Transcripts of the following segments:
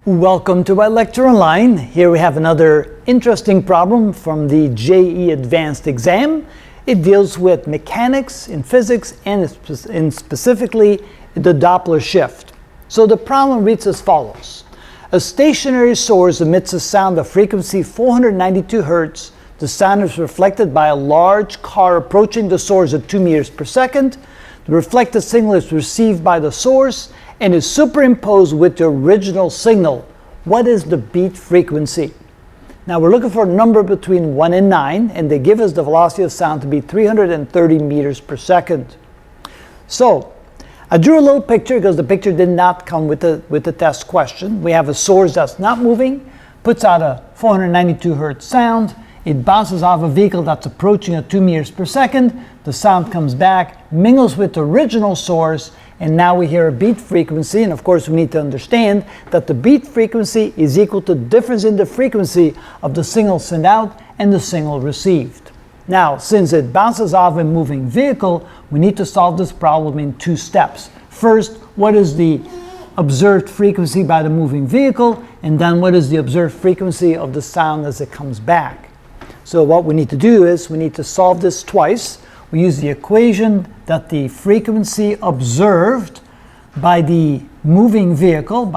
Welcome to my lecture online. Here we have another interesting problem from the JEE advanced exam. It deals with mechanics in physics and specifically the Doppler shift. So the problem reads as follows. A stationary source emits a sound of frequency 492 Hz. The sound is reflected by a large car approaching the source at 2 meters per second. The reflected signal is received by the source and is superimposed with the original signal. What is the beat frequency? Now we're looking for a number between 1 and 9, and they give us the velocity of sound to be 330 meters per second. So I drew a little picture because the picture did not come with the test question. We have a source that's not moving, puts out a 492 Hz sound. It bounces off a vehicle that's approaching at 2 meters per second. The sound comes back, mingles with the original source, and now we hear a beat frequency. And of course we need to understand that the beat frequency is equal to the difference in the frequency of the signal sent out and the signal received. Now, since it bounces off a moving vehicle, we need to solve this problem in 2 steps. First, what is the observed frequency by the moving vehicle? And then what is the observed frequency of the sound as it comes back? So what we need to do is we need to solve this twice. We use the equation that the frequency observed by the moving vehicle,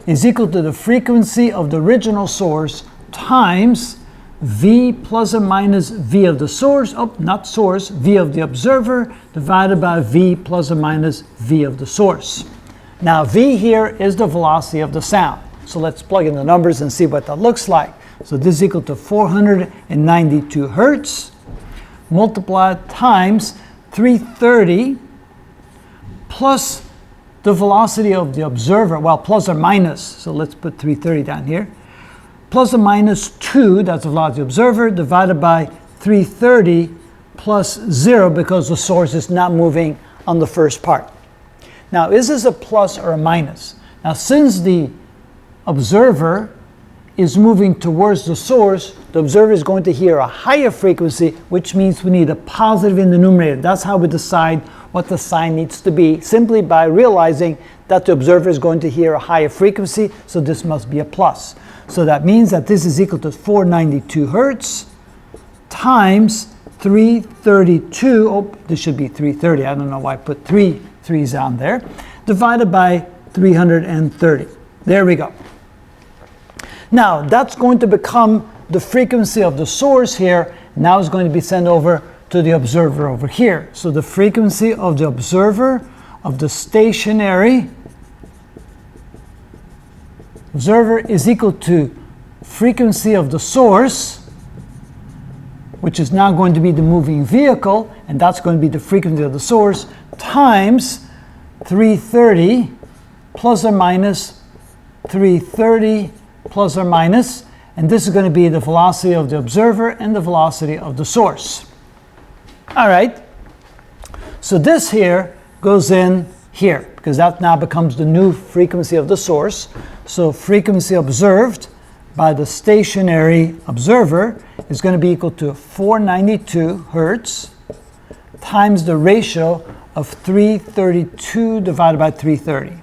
is equal to the frequency of the original source times V plus or minus V of the source, V of the observer, divided by V plus or minus V of the source. Now V here is the velocity of the sound. So let's plug in the numbers and see what that looks like. So this is equal to 492 Hertz multiplied times 330 plus the velocity of the observer, well, plus or minus, so let's put 330 down here, plus or minus 2, that's the velocity of the observer, divided by 330 plus 0 because the source is not moving on the first part. Now, is this a plus or a minus? Now, since the observer is moving towards the source, the observer is going to hear a higher frequency, which means we need a positive in the numerator. That's how we decide what the sign needs to be, simply by realizing that the observer is going to hear a higher frequency, so this must be a plus. So that means that this is equal to 492 Hertz times 332, oh, this should be 330, I don't know why I put 3 threes on there, divided by 330. There we go. Now, that's going to become the frequency of the source here. Now it's going to be sent over to the observer over here. So the frequency of the observer, of the stationary observer, is equal to frequency of the source, which is now going to be the moving vehicle, and that's going to be the frequency of the source, times 330 plus or minus 330 plus or minus, and this is going to be the velocity of the observer and the velocity of the source. All right, so this here goes in here, because that now becomes the new frequency of the source. So frequency observed by the stationary observer is going to be equal to 492 Hertz times the ratio of 332 divided by 330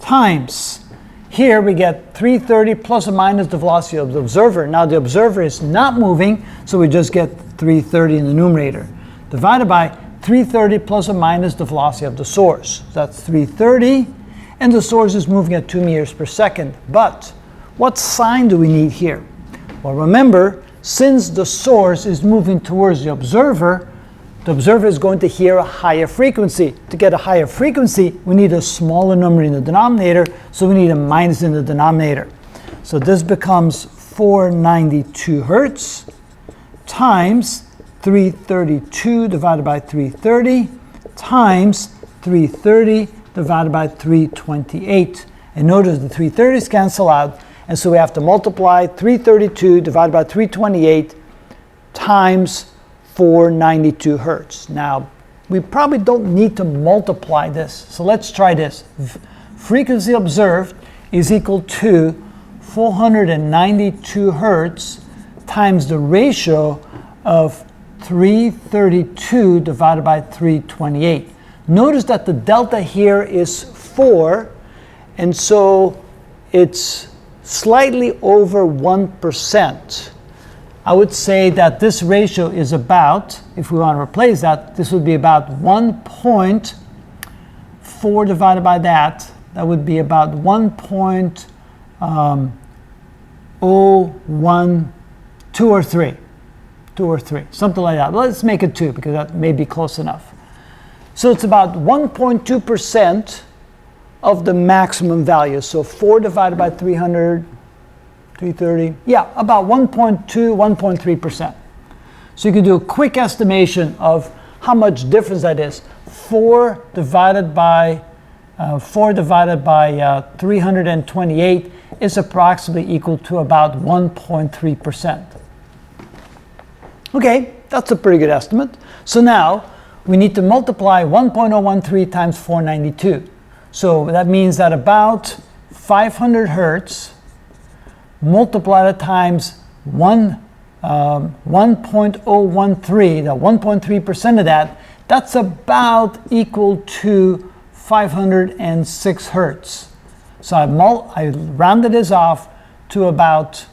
times, here we get 330 plus or minus the velocity of the observer. Now the observer is not moving, so we just get 330 in the numerator, divided by 330 plus or minus the velocity of the source. That's 330, and the source is moving at 2 meters per second. But what sign do we need here? Well, remember, since the source is moving towards the observer is going to hear a higher frequency. To get a higher frequency, we need a smaller number in the denominator, so we need a minus in the denominator. So this becomes 492 Hertz times 332 divided by 330 times 330 divided by 328. And notice the 330s cancel out, and so we have to multiply 332 divided by 328 times 492 Hertz. Now, we probably don't need to multiply this, so let's try this. Frequency observed is equal to 492 Hertz times the ratio of 332 divided by 328. Notice that the delta here is 4, and so it's slightly over 1%. I would say that this ratio is about, if we want to replace that, this would be about 1.4 divided by that. That would be about 1.012 or 3. 2 or 3, something like that. Let's make it 2 because that may be close enough. So it's about 1.2% of the maximum value. So 4 divided by 300, 330, yeah, about 1.2, 1.3%. So you can do a quick estimation of how much difference that is. 4 divided by 328 is approximately equal to about 1.3%. Okay, that's a pretty good estimate. So now we need to multiply 1.013 times 492. So that means that about 500 hertz multiplied times 1.013, the 1.3% of that, that's about equal to 506 hertz. So I rounded this off to about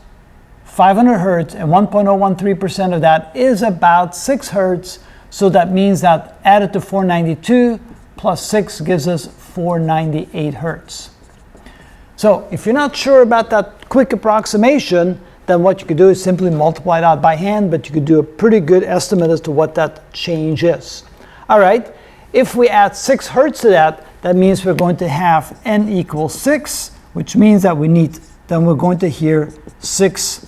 500 hertz, and 1.013% of that is about 6 hertz. So that means that added to 492 plus 6 gives us 498 hertz. So if you're not sure about that quick approximation, then what you could do is simply multiply it out by hand, but you could do a pretty good estimate as to what that change is. All right, if we add 6 hertz to that, that means we're going to have n equals 6, which means that then we're going to hear 6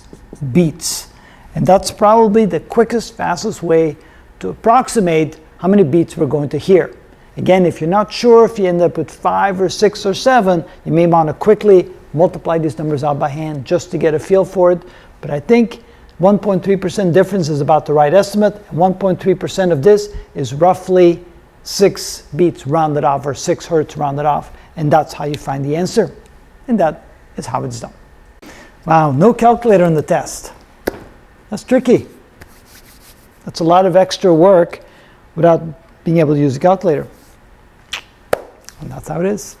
beats. And that's probably the quickest, fastest way to approximate how many beats we're going to hear. Again, if you're not sure if you end up with 5 or 6 or 7, you may want to quickly multiply these numbers out by hand just to get a feel for it. But I think 1.3% difference is about the right estimate. 1.3% of this is roughly 6 beats rounded off, or 6 hertz rounded off. And that's how you find the answer. And that is how it's done. Wow, no calculator on the test. That's tricky. That's a lot of extra work without being able to use a calculator. And that's how it is.